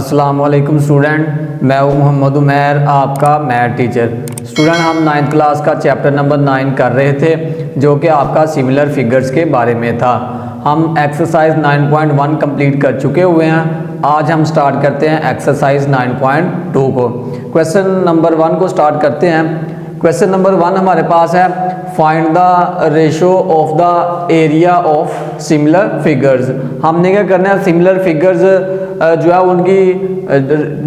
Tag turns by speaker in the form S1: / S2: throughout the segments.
S1: अस्सलाम वालेकुम स्टूडेंट, मैं हूं मोहम्मद उमैर, आपका मैथ टीचर। स्टूडेंट, हम 9th क्लास का चैप्टर नंबर 9 कर रहे थे जो कि आपका सिमिलर फिगर्स के बारे में था। हम एक्सरसाइज 9.1 कंप्लीट कर चुके हुए हैं। आज हम स्टार्ट करते हैं एक्सरसाइज 9.2 को। क्वेश्चन नंबर 1 को स्टार्ट करते हैं। क्वेश्चन नंबर 1 हमारे पास है, find the ratio of the area of similar figures. हमने क्या करना है, सिमिलर फिगर्स जो है उनकी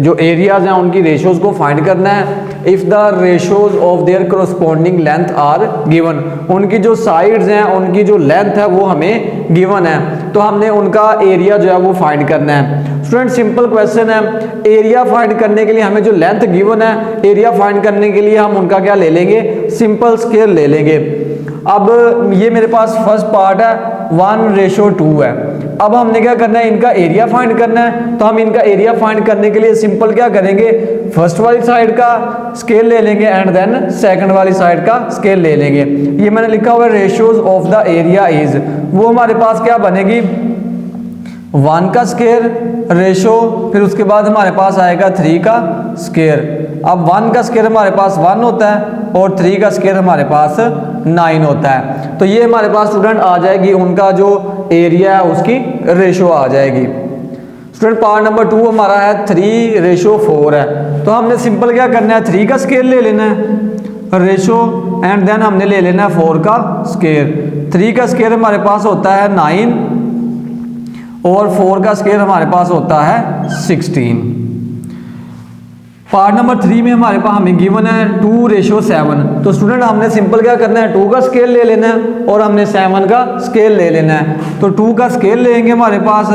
S1: जो एरियाज हैं उनकी रेशोज़ को फाइंड करना है। If the ratios of their corresponding length are given, उनकी जो साइड्स हैं उनकी जो लेंथ है वो हमें गिवन है, तो हमने उनका एरिया जो है वो फाइंड करना है। स्टूडेंट, सिंपल क्वेश्चन है। एरिया फाइंड करने के लिए हमें जो लेंथ गिवन है, एरिया फाइंड करने के लिए हम उनका क्या ले लेंगे, सिंपल स्केयर ले लेंगे। अब ये मेरे पास फर्स्ट पार्ट है 1:2 है। अब हमने क्या करना है, इनका एरिया फाइंड करना है। तो हम इनका एरिया फाइंड करने के लिए सिंपल क्या करेंगे, फर्स्ट वाली साइड का स्केल ले लेंगे एंड देन सेकंड वाली साइड का स्केल ले लेंगे। ये मैंने लिखा हुआ है ratios of the area is, वो हमारे पास क्या बनेगी, 1 का स्केयर रेशो, फिर उसके बाद हमारे पास आएगा 3 का स्केयर। अब 1 का स्केयर हमारे पास 1 होता है और 3 का स्केयर हमारे पास 9 होता है। तो ये हमारे पास स्टूडेंट आ जाएगी, उनका जो एरिया है उसकी रेशो आ जाएगी। स्टूडेंट, पार्ट नंबर 2 हमारा है 3:4 है। तो हमने सिंपल क्या करना है, 3 का स्केयर ले लेना है रेशो एंड देन हमने ले लेना है 4 का स्केयर। 3 का स्केयर हमारे पास होता है 9 और 4 का स्केयर हमारे पास होता है 16। पार्ट नंबर 3 में हमारे पास हमें गिवन है 2:7। तो स्टूडेंट, हमने सिंपल क्या करना है, 2 का स्केल ले लेना है और हमने 7 का स्केल ले लेना है। तो 2 का स्केल लेंगे हमारे पास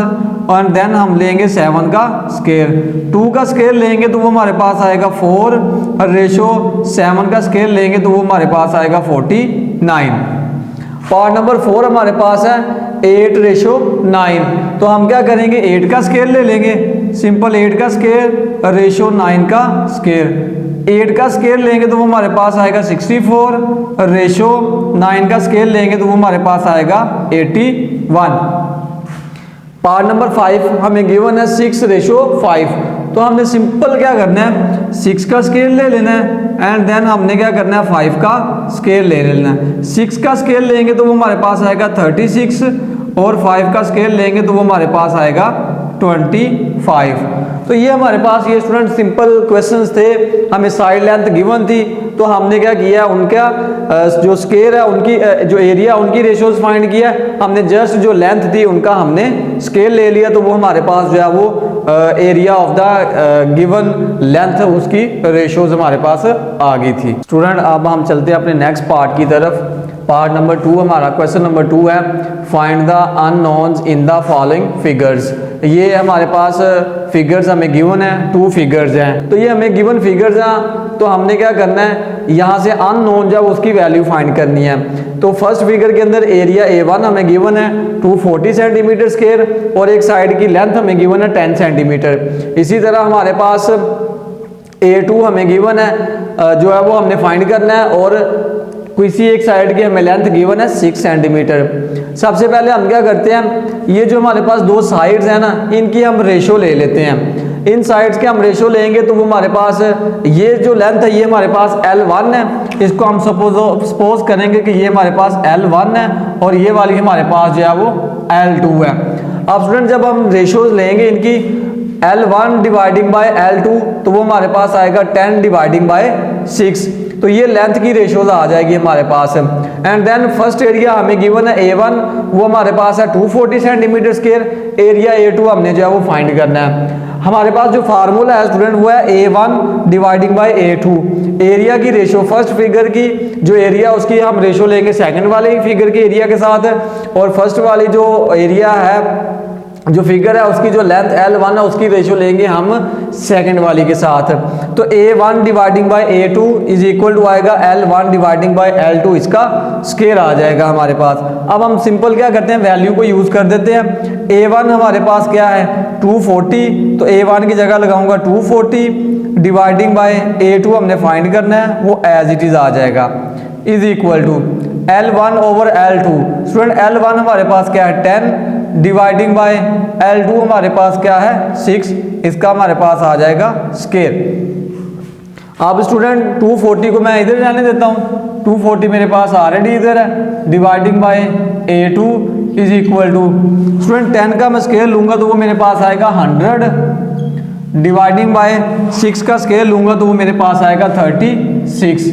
S1: और देन हम लेंगे 7 का स्केल। 2 का स्केल लेंगे तो वो हमारे पास आएगा 4:7 का स्केल लेंगे तो वो हमारे पास आएगा 49। पार्ट नंबर 4 हमारे पास है 8:9। तो हम क्या करेंगे, 8 का स्केल ले लेंगे, सिंपल 8 का स्केल रेशो 9 का स्केल। 8 का स्केल लेंगे तो वो हमारे पास आएगा 64 रेशो 9 का स्केल लेंगे तो वो हमारे पास आएगा 81। पार्ट नंबर 5 हमें गिवन है 6:5। तो हमने सिंपल क्या करना है, 6 का स्केल ले लेना है एंड देन हमने क्या करना है, 5 का स्केल ले लेना है। 6 का स्केल लेंगे तो वो हमारे पास आएगा 36 और 5 का स्केल लेंगे तो वो हमारे पास आएगा 25। तो ये हमारे पास ये स्टूडेंट सिंपल क्वेश्चंस थे, हमें साइड लेंथ गिवन थी तो हमने क्या किया, उनका जो स्केयर है उनकी जो एरिया उनकी रेशियोज फाइंड किया। हमने जस्ट जो लेंथ थी उनका हमने स्केल ले लिया तो वो हमारे पास जो है वो area of the given length उसकी रेशियोज हमारे पास आ गई थी। स्टूडेंट, अब हम चलते हैं अपने नेक्स्ट पार्ट की तरफ। पार्ट नंबर 2 हमारा क्वेश्चन नंबर 2 है, find the unknowns in the following figures. ये हमारे पास फिगर्स हमें गिवन है, 2 फिगर्स हैं। तो ये हमें गिवन फिगर्स हैं तो हमने क्या करना है, यहाँ से अननोन जब उसकी वैल्यू फाइंड करनी है। तो फर्स्ट फिगर के अंदर एरिया A1 हमें गिवन है 240 सेंटीमीटर स्क्वायर और एक साइड की लेंथ हमें गिवन है 10 सेंटीमीटर। इसी तरह हमारे पास A2 हमें गिवन है जो है वो हमने फाइंड करना है और किसी एक साइड की हमें लेंथ गिवन है 6 सेंटीमीटर। सबसे पहले हम क्या करते हैं, ये जो हमारे पास 2 साइड्स हैं ना, इनकी हम रेशो ले लेते हैं। इन साइड्स के हम रेशो लेंगे तो वो हमारे पास ये जो लेंथ है ये हमारे पास L1 है। इसको हम सपोज करेंगे कि ये हमारे पास L1 है और ये वाली हमारे पास जो है वो L2 है। अब स्टूडेंट, जब हम रेशोज लेंगे इनकी L1 डिवाइडिंग बाय L2 तो वो हमारे पास आएगा 10 डिवाइडिंग बाय 6। तो ये लेंथ की रेशियोज आ जाएगी हमारे पास। एंड देन फर्स्ट एरिया हमें गिवन है A1, वो हमारे पास है 240 सेंटीमीटर स्क्वायर। एरिया A2 हमने जो है वो फाइंड करना है। हमारे पास जो फार्मूला है स्टूडेंट वो है A1 dividing by A2। Area की रेशियो फर्स्ट फिगर की जो एरिया उसकी हम रेशियो लेंगे सेकंड वाले फिगर के एरिया के साथ, और फर्स्ट वाली जो एरिया है जो फिगर है उसकी जो लेंथ L1 है उसकी रेशियो लेंगे हम सेकंड वाली के साथ। तो A1 dividing by A2 is equal to आएगा L1 डिवाइडिंग बाय L2, इसका स्केयर आ जाएगा हमारे पास। अब हम सिंपल क्या करते हैं, वैल्यू को यूज कर देते हैं। A1 हमारे पास क्या है 240, तो A1 की जगह लगाऊंगा 240 डिवाइडिंग बाय A2 हमने फाइंड करना है, वो एज इट इज आ जाएगा is equal to L1 over L2। Student, L1 हमारे पास क्या है 10 डिवाइडिंग बाय L2 हमारे पास क्या है 6, इसका हमारे पास आ जाएगा स्केयर। अब स्टूडेंट 240 को मैं इधर जाने देता हूँ, 240 मेरे पास ऑलरेडी इधर है, dividing by A2 is equal to student 10 का मैं स्केयर लूंगा तो वो मेरे पास आएगा 100, डिवाइडिंग बाय 6 का स्केयर लूंगा तो वो मेरे पास आएगा 36।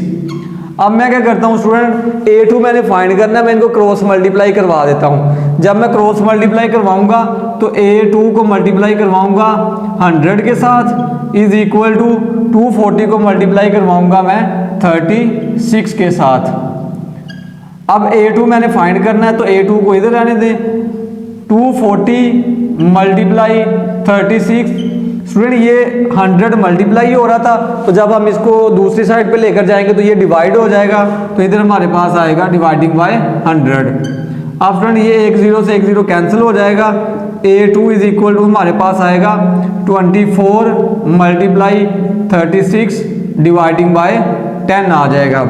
S1: अब मैं क्या करता हूँ स्टूडेंट, A2 मैंने फाइंड करना है, मैं इनको क्रॉस मल्टीप्लाई करवा देता हूँ। जब मैं क्रॉस मल्टीप्लाई करवाऊंगा तो A2 को मल्टीप्लाई करवाऊंगा 100 के साथ इज इक्वल टू 240 को मल्टीप्लाई करवाऊंगा मैं 36 के साथ। अब A2 मैंने फाइंड करना है तो A2 को इधर रहने दें, 240 मल्टीप्लाई 36 स्टूडेंट ये 100 मल्टीप्लाई हो रहा था, तो जब हम इसको दूसरी साइड पे लेकर जाएंगे तो ये डिवाइड हो जाएगा, तो इधर हमारे पास आएगा डिवाइडिंग बाय 100। अब स्टूडेंट ये एक 0 से एक 0 कैंसिल हो जाएगा, A2 इज इक्वल टू हमारे पास आएगा 24 मल्टीप्लाई 36 डिवाइडिंग बाय 10 आ जाएगा।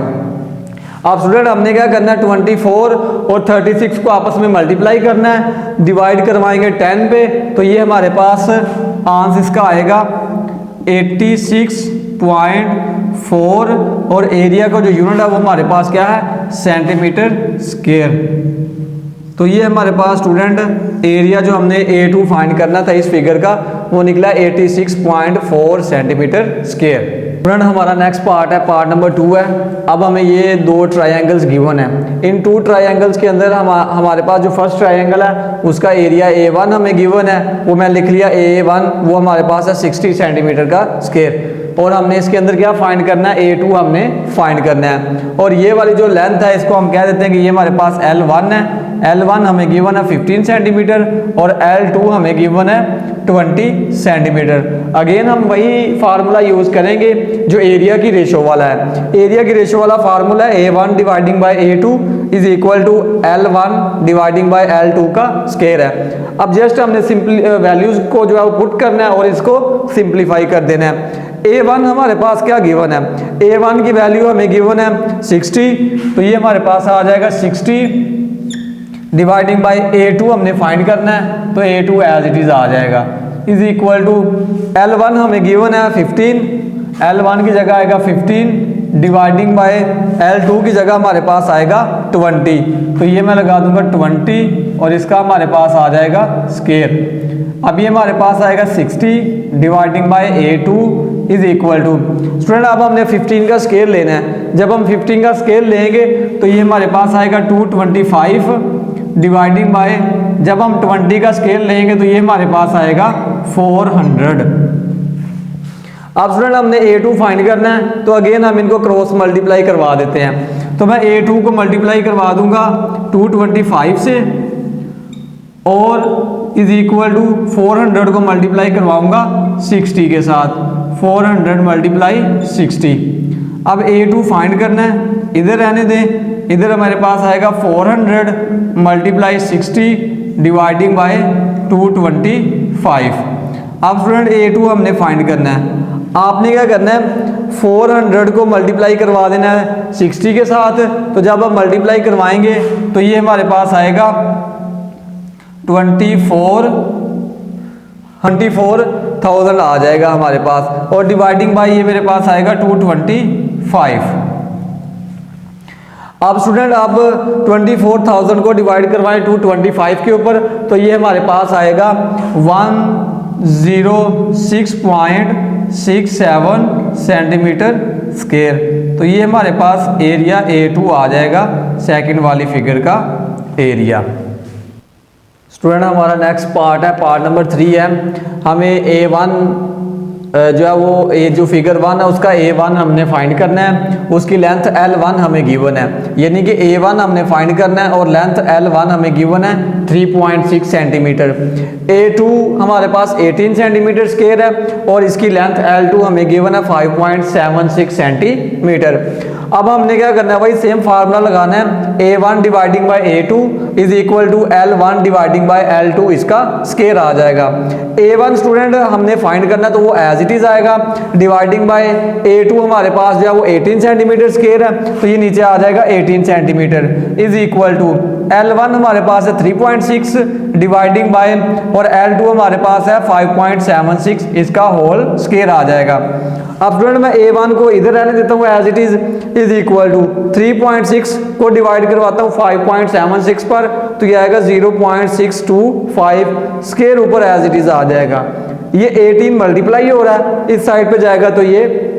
S1: अब स्टूडेंट हमने क्या करना है, 24 और 36 को आपस में मल्टीप्लाई करना है, डिवाइड करवाएंगे 10 पे, तो ये हमारे पास आंसर इसका आएगा 86.4 और एरिया का जो यूनिट है वो हमारे पास क्या है सेंटीमीटर स्क्वायर। तो ये हमारे पास स्टूडेंट एरिया जो हमने A2 फाइंड करना था इस फिगर का वो निकला 86.4 सेंटीमीटर स्क्वायर। स्टूडेंट हमारा नेक्स्ट पार्ट है, पार्ट नंबर 2 है। अब हमें ये दो ट्रायंगल्स गिवन है, इन 2 ट्रायंगल्स के अंदर हमारे पास जो फर्स्ट ट्रायंगल है उसका एरिया A1 हमें गिवन है, वो मैं लिख लिया A1, वो हमारे पास है 60 सेंटीमीटर का स्क्वायर, और हमने इसके अंदर क्या फाइंड करना है, A2 हमने फाइंड करना है। और ये वाली जो लेंथ है इसको हम कह देते हैं कि ये हमारे पास L1 है, L1 हमें गिवन है 15 सेंटीमीटर और L2 हमें गिवन है 20 सेंटीमीटर। अगेन हम वही फार्मूला यूज करेंगे जो एरिया की रेशो वाला है। एरिया की रेशो वाला फार्मूला है A1 dividing by A2 is equal to L1 dividing by L2 का स्क्वायर है। अब जस्ट हमने सिंपली वैल्यूज को जो है वो पुट करना है और इसको सिंप्लीफाई कर देना है। A1 हमारे पास क्या गिवन है, A1 की वैल्यू हमें गिवन है 60, तो ये हमारे पास आ जाएगा 60 डिवाइडिंग बाय A2 हमने फाइंड करना है, तो A2 एज इट इज आ जाएगा इज इक्वल टू L1 हमें गिवन है 15, L1 की जगह आएगा 15 डिवाइडिंग बाय L2 की जगह हमारे पास आएगा 20, तो ये मैं लगा दूंगा 20 और इसका हमारे पास आ जाएगा स्क्वायर। अब ये हमारे पास आएगा 60 dividing by A2 is equal to student अब हमने 15 का स्क्वायर लेना है। जब हम 15 का स्क्वायर लेंगे तो ये हमारे पास आएगा 225 डिवाइडिंग बाय, जब हम 20 का स्क्वायर लेंगे तो ये हमारे पास आएगा 400। अब स्टूडेंट हमने A2 फाइंड करना है, तो अगेन हम इनको क्रॉस मल्टीप्लाई करवा देते हैं। तो मैं A2 को मल्टीप्लाई करवा दूंगा 225 से और इज इक्वल टू 400 को मल्टीप्लाई करवाऊंगा 60 के साथ, 400 मल्टीप्लाई 60। अब A2 फाइंड करना है, इधर रहने दें, इधर हमारे पास आएगा 400 मल्टीप्लाई 60 डिवाइडिंग बाय 225। अब स्टूडेंट A2 हमने फाइंड करना है, आपने क्या करना है 400 को मल्टीप्लाई करवा देना है 60 के साथ, तो जब हम मल्टीप्लाई करवाएंगे तो ये हमारे पास आएगा 24,000 आ जाएगा हमारे पास, और डिवाइडिंग बाय ये मेरे पास आएगा 225। अब स्टूडेंट अब 24,000 को डिवाइड करवाएं 225 के ऊपर, तो ये हमारे पास आएगा 106.67 सेंटीमीटर स्क्वायर। तो ये हमारे पास एरिया A2 आ जाएगा, सेकंड वाली फिगर का एरिया। स्टूडेंट हमारा नेक्स्ट पार्ट है, पार्ट नंबर 3 है। हमें A1 जो है वो ये जो फिगर 1 है उसका A1 हमने फाइंड करना है, उसकी लेंथ L1 हमें गिवन है, यानी कि A1 हमने फाइंड करना है और लेंथ L1 हमें गिवन है 3.6 सेंटीमीटर। A2 हमारे पास 18 सेंटीमीटर स्क्वायर है और इसकी लेंथ L2 हमें गिवन है 5.76 सेंटीमीटर। अब हमने क्या करना है, वही सेम फार्मूला लगाना है, A1 dividing by A2 is equal to L1 dividing by L2, इसका स्क्वायर आ जाएगा। A1 स्टूडेंट हमने फाइंड करना है तो वो एज इट इज आएगा, डिवाइडिंग बाय A2 हमारे पास जो है वो 18 सेंटीमीटर स्क्वायर है, तो ये नीचे आ जाएगा 18 centimetre is equal to L1 हमारे पास है 3.6 डिवाइडिंग बाय और L2 हमारे पास है 5.76, इसका होल स्क्वायर आ जाएगा। अब स्टूडेंट मैं A1 को इधर रहने देता हूँ as it is equal to 3.6 को डिवाइड करवाता हूँ 5.76 पर, तो ये आएगा 0.625 स्क्वायर ऊपर एज इट इज आ जाएगा। ये 18 मल्टीप्लाई हो रहा है, इस साइड पे जाएगा तो ये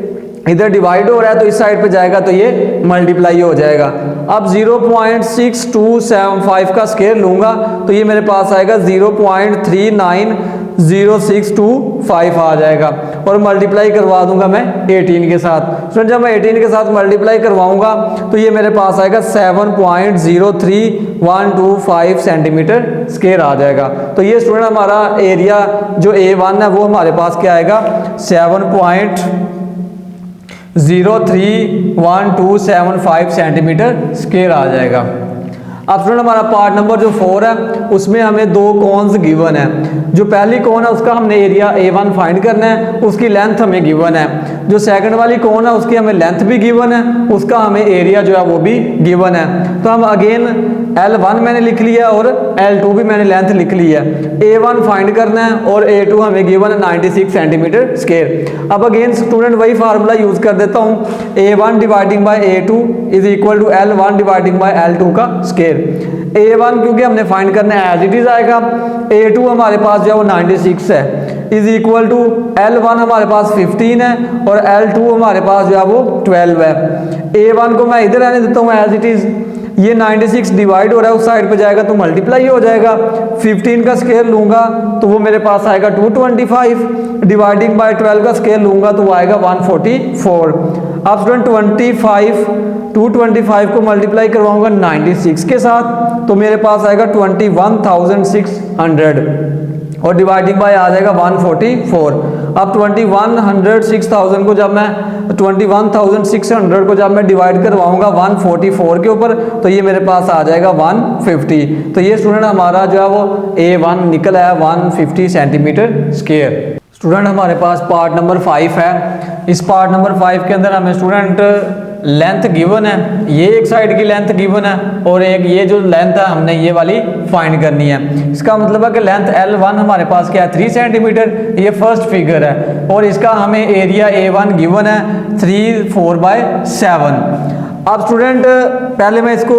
S1: इधर डिवाइड हो रहा है, तो इस साइड पे जाएगा तो ये मल्टीप्लाई हो जाएगा। अब 0.6275 का स्क्वायर लूंगा तो ये मेरे पास आएगा 0.390625 आ जाएगा, और मल्टीप्लाई करवा दूंगा मैं 18 के साथ। तो जब मैं 18 के साथ मल्टीप्लाई करवाऊंगा तो ये मेरे पास आएगा 7.03125 सेंटीमीटर स्क्वायर आ जाएगा। तो ये स्टूडेंट हमारा एरिया जो A1 है वो हमारे पास क्या आएगा 7.03125 सेंटीमीटर स्क्वायर आ जाएगा। अब स्टूडेंट हमारा पार्ट नंबर जो 4 है उसमें हमें दो कॉन्स गिवन है। जो पहली कॉन है उसका हमने एरिया A1 फाइंड करना है, उसकी लेंथ हमें गिवन है। जो सेकंड वाली कॉन है उसकी हमें लेंथ भी गिवन है, उसका हमें एरिया जो है वो भी गिवन है। तो हम अगेन L1 मैंने लिख लिया और L2 भी मैंने लेंथ लिख ली है। A1 फाइंड करना है और A2 हमें गिवन है 96 सेंटीमीटर स्क्वायर। अब अगेन स्टूडेंट वही फार्मूला यूज कर देता हूँ, A1 dividing by A2 is equal to L1 dividing by L2 का स्क्वायर। A1 क्योंकि हमने फाइंड करना है एज इट इज आएगा, A2 हमारे पास जो है वो 96 है इज इक्वल टू L1 हमारे पास 15 है और L2 हमारे पास जो है वो 12 है। A1 को मैं इधर रहने देता हूँ एज इट इज, ये 96 डिवाइड हो रहा है उस साइड पे जाएगा तो मल्टीप्लाई हो जाएगा। 15 का स्क्वायर लूंगा तो वो मेरे पास आएगा 225, डिवाइडिंग बाय 12 का स्क्वायर लूंगा तो वो आएगा 144। अब स्टूडेंट 225 को मल्टीप्लाई करवाऊंगा 96 के साथ तो मेरे पास आएगा 21,600 और डिवाइडिंग बाय आ जाएगा 144। अब 21,600 को जब मैं 21,600 को जब मैं डिवाइड करवाऊंगा 144 के ऊपर तो ये मेरे पास आ जाएगा 150। तो ये स्टूडेंट हमारा जो है वो A1 निकला है 150 सेंटीमीटर स्क्वायर। स्टूडेंट हमारे पास पार्ट नंबर 5 है। इस पार्ट नंबर 5 के अंदर हमें स्टूडेंट लेंथ गिवन है, ये एक साइड की लेंथ गिवन है और एक ये जो लेंथ है हमने ये वाली फाइंड करनी है। इसका मतलब है कि लेंथ L1 हमारे पास क्या है 3 सेंटीमीटर, ये फर्स्ट फिगर है और इसका हमें एरिया A1 गिवन है 3/4/7। अब स्टूडेंट पहले मैं इसको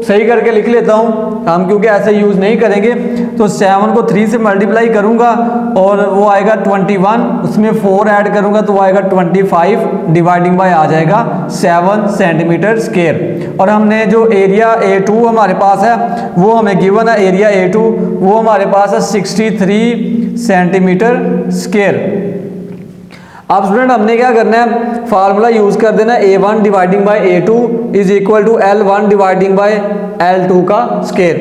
S1: सही करके लिख लेता हूँ, हम क्योंकि ऐसे यूज नहीं करेंगे। तो 7 को 3 से मल्टीप्लाई करूंगा और वो आएगा 21, उसमें 4 ऐड करूंगा तो वो आएगा 25 डिवाइडिंग बाय आ जाएगा 7 सेंटीमीटर स्क्वायर। और हमने जो एरिया A2 हमारे पास है वो हमें गिवन है, एरिया A2 वो हमारे पास है 63 सेंटीमीटर स्क्वायर। अब स्टूडेंट हमने क्या करना है, फार्मूला यूज कर देना है A1 dividing by A2 is equal to L1 dividing by L2 का स्क्वायर।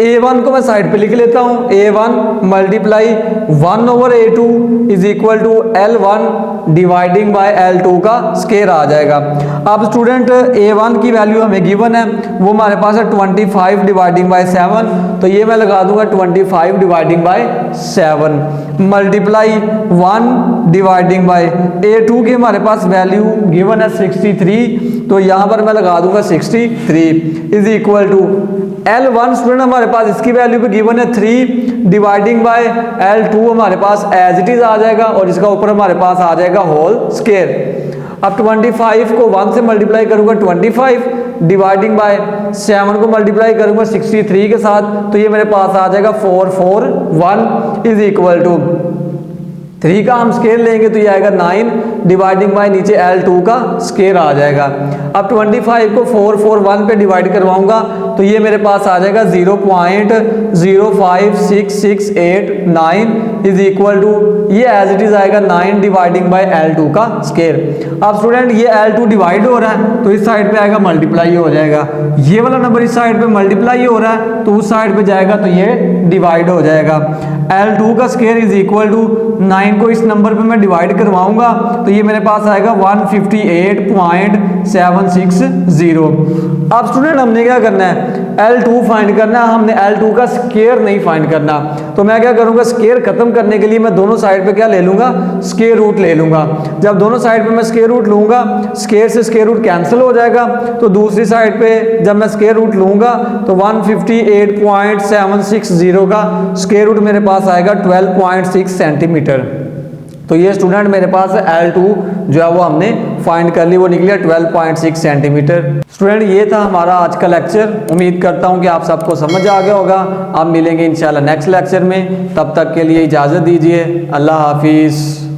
S1: A1 को मैं साइड पे लिख लेता हूँ, A1 multiply 1/A2 is equal to L1 dividing by L2 का स्क्वायर आ जाएगा। अब स्टूडेंट A1 की वैल्यू हमें गिवन है, वो हमारे पास है 25 डिवाइडिंग बाय 7, तो ये मैं लगा दूंगा 25 dividing by 7 multiply 1 dividing by A2 की हमारे पास वैल्यू गिवन है 63, तो यहाँ पर मैं लगा दूंगा 63 is equal to L1 student हमारे पास इसकी वैल्यू पे गिवन है 3 डिवाइडिंग बाय L2 हमारे पास एज इट इज आ जाएगा और इसका ऊपर हमारे पास आ जाएगा होल स्क्वायर। अब 25 को 1 से मल्टीप्लाई करूंगा 25 डिवाइडिंग बाय 7 को मल्टीप्लाई करूंगा 63 के साथ तो ये मेरे पास आ जाएगा 441 इज इक्वल टू 3 का हम स्केयर लेंगे तो ये आएगा 9 डिवाइडिंग बाय नीचे L2 का स्केयर आ जाएगा। अब 25 को 441 पे डिवाइड करवाऊंगा तो ये मेरे पास आ जाएगा 0.05668 इज इक्वल टू ये एज इट इज आएगा 9 डिवाइडिंग बाय L2 का स्केयर। अब स्टूडेंट ये L2 डिवाइड हो रहा है तो इस साइड पे आएगा मल्टीप्लाई हो जाएगा, ये वाला नंबर इस साइड पे मल्टीप्लाई हो रहा है तो उस साइड पे जाएगा तो ये डिवाइड हो जाएगा। L2 का स्केयर इज इक्वल टू 9 को इस नंबर पे मैं डिवाइड करवाऊंगा तो ये मेरे पास आएगा 158.760। अब स्टूडेंट हमने क्या करना है, L2 फाइंड करना है, हमने L2 का स्केयर नहीं फाइंड करना। तो मैं क्या करूंगा, स्केयर खत्म करने के लिए मैं दोनों साइड पे क्या ले लूंगा, स्केयर रूट ले लूंगा। जब दोनों साइड पे मैं स्केयर रूट लूंगा, स्केयर से स्केयर रूट कैंसिल हो जाएगा, तो दूसरी साइड पे जब मैं स्केयर रूट लूंगा तो 158.760 का स्केयर रूट मेरे पास आएगा 12.6 सेंटीमीटर। तो ये स्टूडेंट मेरे पास L2 जो है वो हमने फाइंड कर ली, वो निकली 12.6 सेंटीमीटर। स्टूडेंट ये था हमारा आज का लेक्चर। उम्मीद करता हूँ कि आप सबको समझ आ गया होगा। आप मिलेंगे इंशाल्लाह नेक्स्ट लेक्चर में, तब तक के लिए इजाज़त दीजिए। अल्लाह हाफिज़।